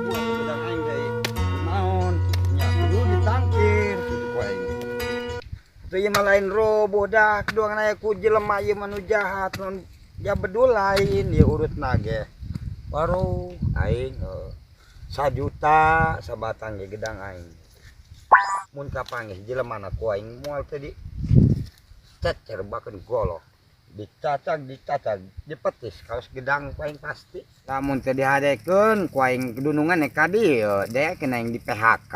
buat gedang aing deui. Naon? Nya kudu ditangkir kitu ku aing. Teu ieu mah lain roboh dah kedua aya ku jelema ieu mah nu jahat non ya bedul lain ieu urutna ge. Baru aing 1 juta sabatang ge gedang aing. Mun kapanggih jelemana ku aing moal tadi cecer bakeun golok. Dicacag dipetis kaos gedang ku aing pasti. Lamun teu dihadekeun ku aing kedunungan ka dieu dek kena aing di PHK.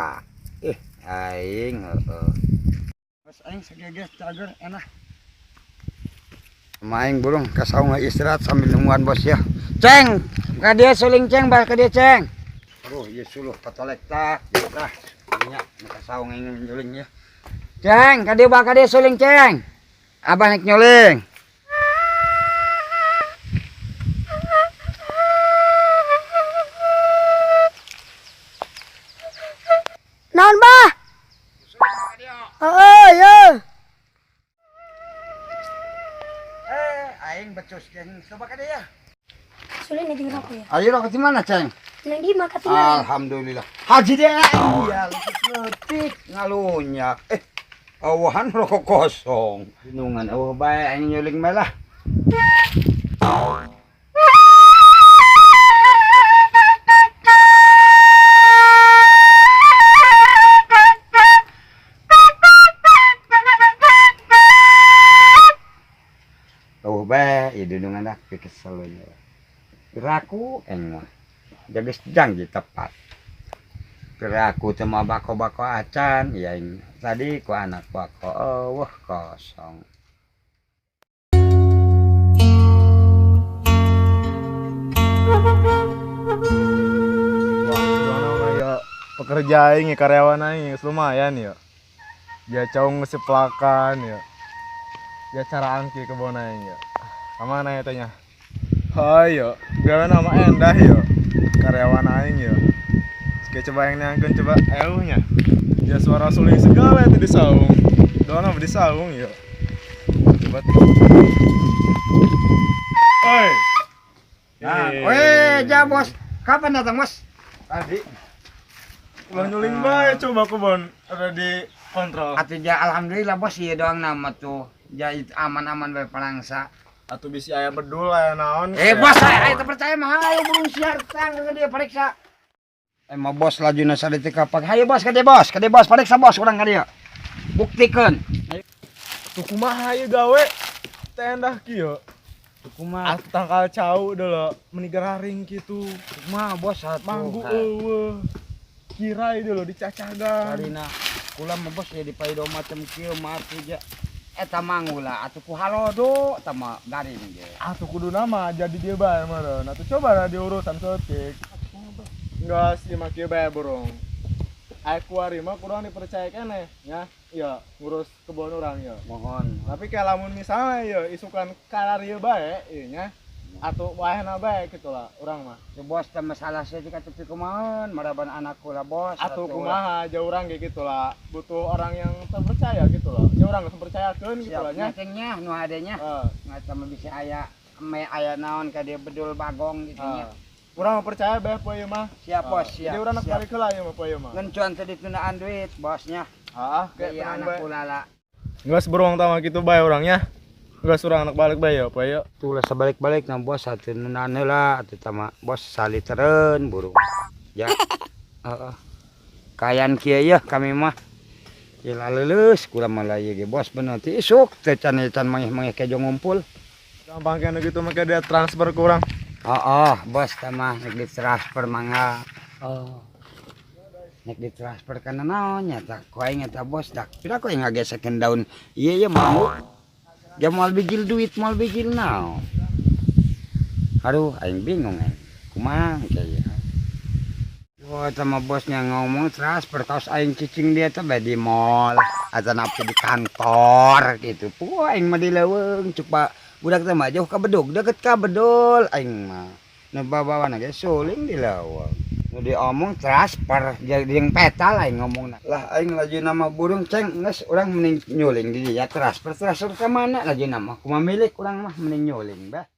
Aing Bos aing sageges cager enak. Maing burung kasaung istirahat sambil nungguan bos ya. Ceng, ka dia suling ceng bal ka dia ceng. Aduh, ieu suluh patolek tah. Tah, nya kasaung aing nyuling ya. Ceng, ka dia bal ka dia suling ceng. Abah nek nyuling. Naon bah? Heeh, ya. Aing becus ceng coba ka dia. Sulit nih jeung rokok ya. Ayo rokok di mana ceng? Nang di mah katingan. Alhamdulillah. Haji deh. Iya, letik ngalunyak. Awahan rokok kosong. Binungan awah bae aing nyuling mah lah. Awah bae ieu dunungan dah kesel nya. Geraku engah. Jages janji tepat. Geraku teu mah bako-bako acan ya ini. Tadi ku anak bako eueuh kosong. Wah, ya pekerja aing karyawan aing lumayan ya. Dia caung ngeseplakan ya. Dia cara angki kebon aing ya. Kamana ya tanya? Hayo, gawe nama endah ya. Karyawan aing ya. Oke, coba yang nyangkeun coba euhnya. Ya suara suling segala itu disaung. Doang apa disaung ya. Coba. Oi. Weh, ja bos. Kapan datang bos? Tadi. Ulah nyuling bae coba kebon ada di kontrol. Atuh ja alhamdulillah bos ieu doang nama tuh. Ja aman-aman bae palangsa. Atuh bisi aya bedul aya naon. Bos aya teu percaya mah hayu burung siar tang ke dia periksa. Mah bos lajuna sadetik kapak. Hayu bos ka dia bos periksa bos urang ka dia. Buktikeun. Tuh kumaha ieu gawe? Teh endah kieu. Tuh kumaha? Tangkal cau deuleu menigararing kitu. Kumaha bos atuh. Manggu eueuh. Kirai deuleu dicacagan. Sarina kula mah bos ya dipaido macam kieu mah atuh ja. Eta manggula atuh ku halodo eta mah garing ge. Atuh kudu nama jadi dia bae meureun. Atuh coba lah diurusan setik. Enggak sih mah kieu bae burung. Aya kuari mah kurang dipercaya keneh nya. Iya, ngurus kebon urang ya. Mohon. Tapi kalau lamun misalnya ya isukan karar ieu bae ieu nya. Atuh wahana bae kitu lah urang mah. Si bos teh masalah setik atuh teu kumaha maraban anakku lah bos. Atuh kumaha ja urang ge kitu lah. Butuh orang yang terpercaya gitu lah. Ja urang geus percayakeun gitu lah nya. Nya nu adenya. Ngata mah bisa aya aya naon ka dia bedul bagong gitu nya. Urang mah percaya bae poe ieu mah. Siap bos, siap. Jadi urang nak balik heula ieu mah poe ieu mah. Ngencuan teh ditundaan duit bosnya. Heeh, Kayak anak ulala. Geus beruang tama kitu bae urangnya. Geus urang anak balik bae ya poe ieu. Tulah sabalik-balik na bos atuh nunaan heula atuh tama bos salitereun burung. Ya. Heeh. Kayan kieu ya kami mah. Ya laleus kula mah ieu ge bos bener ti isuk teh can mangeh-mangeh kejo ngumpul. Gampang kana gitu mah dia transfer ke urang. Bos teh mah nek ditransfer mangga. Nek ditransfer kana naon nya tah ku aing eta bos dak pira ku aing ngagesekeun daun ieu mau. Dia moal bijil duit moal bijil naon. Aduh aing bingung kumaha kieu. Oh eta mah bosnya ngomong transfer kaos aing cicing dia teh bae di mall atau napi di kantor gitu. Aing mah di leuweung coba budak teh mah jauh ka bedug deket ka bedul aing mah. Nu babawana ge suling di leuweung. Nu diomong transfer jeung peta aing ngomongna. Lah aing lajuna mah burung ceng geus urang mending nyuling di dieu transfer ka mana lajuna mah kumaha milik urang mah mending nyuling bah.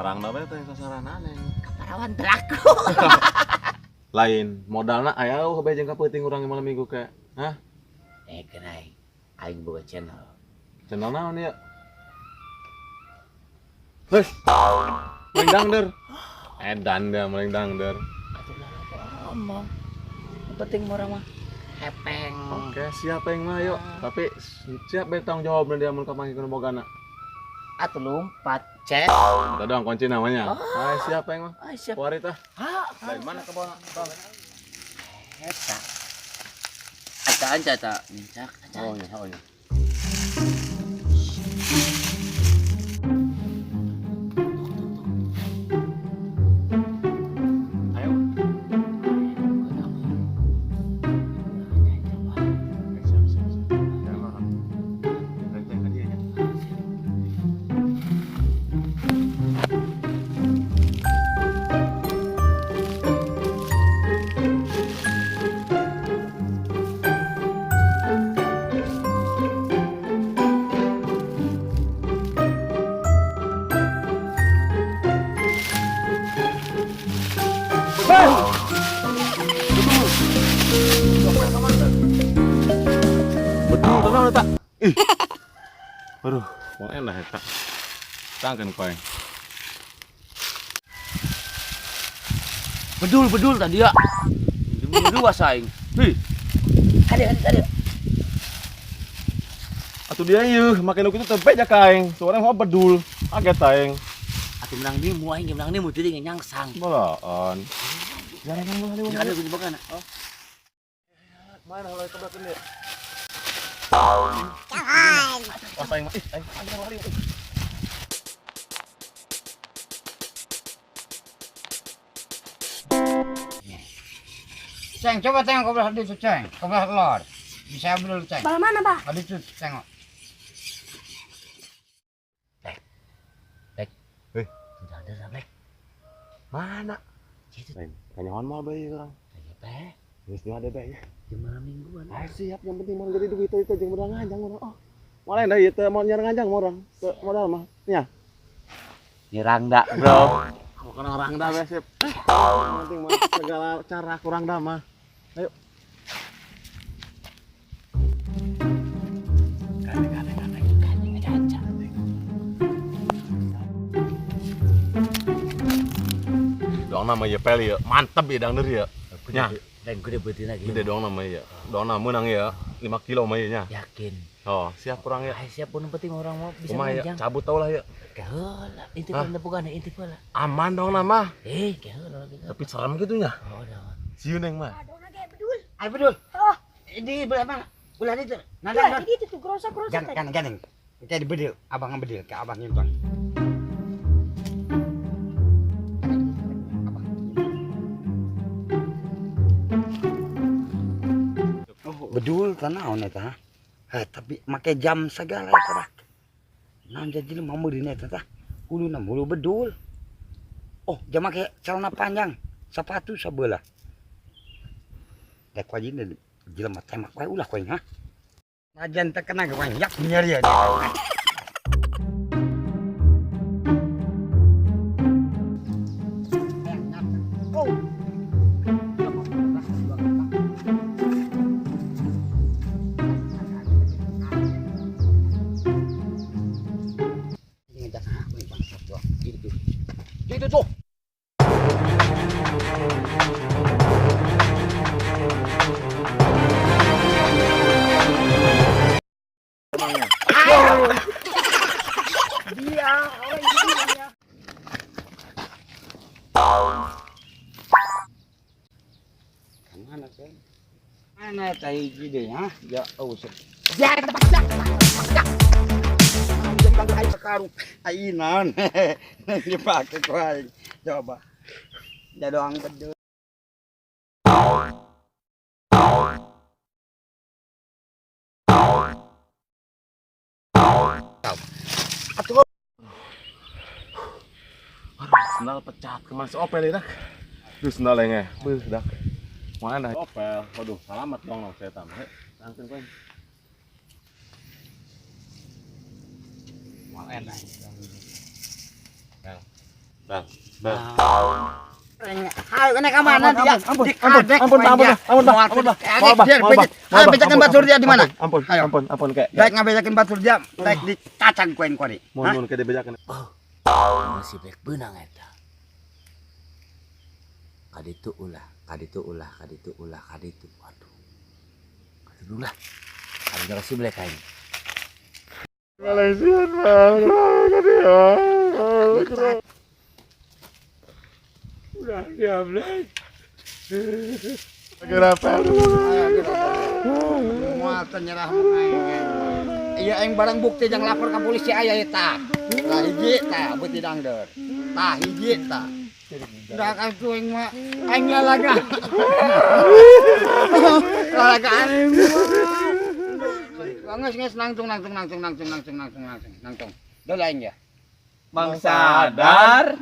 ngerang dapat teh sasaran aneh. Kaparawan teraku. Lain modalna aya kabeh jeung kapeuting urang malam minggu ke. Hah? Kenai. Aing boga channel. Channel naon ya? Heh. Maling dangder. Edan dia maling dangder. Atuh lah ngomong. Yang penting orang mah hepeng. Oke, siap yang mah yuk. Tapi siap be tanggung jawab dia mun kapanggih kana bogana. Atuh lompat chat. Kita doang kunci namanya. Hai, siap yang mah. Ah siap. Kuari tah. Ha, Dari mana ke bawah? eta. Aca aja ta mincak. Oh iya, oh iya. Ayo. Siap, siap, siap. Jangan marah. Renceng ke dia nya. Betul, tenang eta. Ih. Aduh, mau enak eta. Tangkeun koeng. Bedul tadi ya. Dua saing. Hih. Ada. Atuh dia ieu, make nu kitu teh beja kaeng. Suara mah bedul. Kaget taeng. Atuh menang dia mu aing menang dia mu teuing nyangsang. Balaan. Jangan nang Yang ada di bawah. Mana kalau itu belakang dia? Jangan. Oh, sayang mah. Ayo, ada lari. Ceng, coba tengok ke belah itu, Ceng. Ke belah telur. Bisa dulu, Ceng. Bal mana, Bah? Ada itu, tengok. Sudah ada Black. Mana? Gitu. Lain, kanyawan mah bae urang. Lagi teh. Geus ada bae ya. Di malam mingguan. Ah, siap, yang penting mau jadi duit itu jeung modal nganjang urang. Oh. Mau lain da ieu teh mau nyarang nganjang mah urang. Teu modal mah. Nya. Nyerang dak, Bro. Bukan orang dah bae sip. Yang penting mah segala cara kurang dah mah. Ayo. Doang nama ya peli ya, mantep ya dangder ya. Nya, Dan gede betina gitu. gede doang nama ya. Doang nama menang ya, 5 kilo mah ya. Yakin. Oh, siap kurang ya. Ay, siap pun penting orang mau bisa Kumaha ya, menjang. cabut tau lah ya. Keheula, inti Hah? pala bukan inti pala. Aman dong nama. Keheula gitu. Tapi serem gitu nya. Oh, dah. Siun yang mah. Aduh, lagi bedul. Ayo, bedul. Oh, Di belah mana? Belah itu. Nah, ya, itu tuh krosak tadi. Gandeng. Kayak di bedil. Abang bedil, ke abang nyimpan. Bedul tanaon eta. Tapi make jam segala eta dah. Naon jadi lu mamurin eta tah. Uluna mulu bedul. Oh, jam make celana panjang, sepatu sabeula. Dek wajib jelema temak wae ulah koeng ha. Najan teh kena koeng yak nyeri ya. Itu tuh. Dia, dia. Mana kan? Mana tai gede ha? Ya, oh, ya jangan pakai sekarung. Ainan. Dipakai kau. Coba. Dia doang bedul. Atuh. Aduh, sendal pecat kemana si opel ya dak? Duh sendal yang beuh dak. Mana opel? Waduh, selamat dong nang saya tamah. Langsung koin. Mau enak. Bang, bang. Ayo naik ke mana dia? Ampun, Dikadek ampun, main ampun, dia. ampun, Bang, Mual ampun, Bang. dia. Maaf, Bang, Dia maaf, Bang. Ayo becakan batur dia di mana? Ampun, Ayo. ampun, kayak. Baik ngabejakin batur dia, baik dikacang kuen kori. Mohon kayak dibejakan. Masih baik benang eta. Kaditu ulah. Waduh. Kaditu ulah. Kaditu kasih belek kain. Malaysian, Bang. Udah diam, Blek. Kenapa? Mual ternyerah mengaing. Iya aing barang bukti yang lapor ke polisi aya eta. Tah hiji tah beuti dangdeur. Tah hiji tah. Dak atuh aing mah aing lalaga. Lalaga aing. Nges nangtung. Dol aing ya. Bang sadar.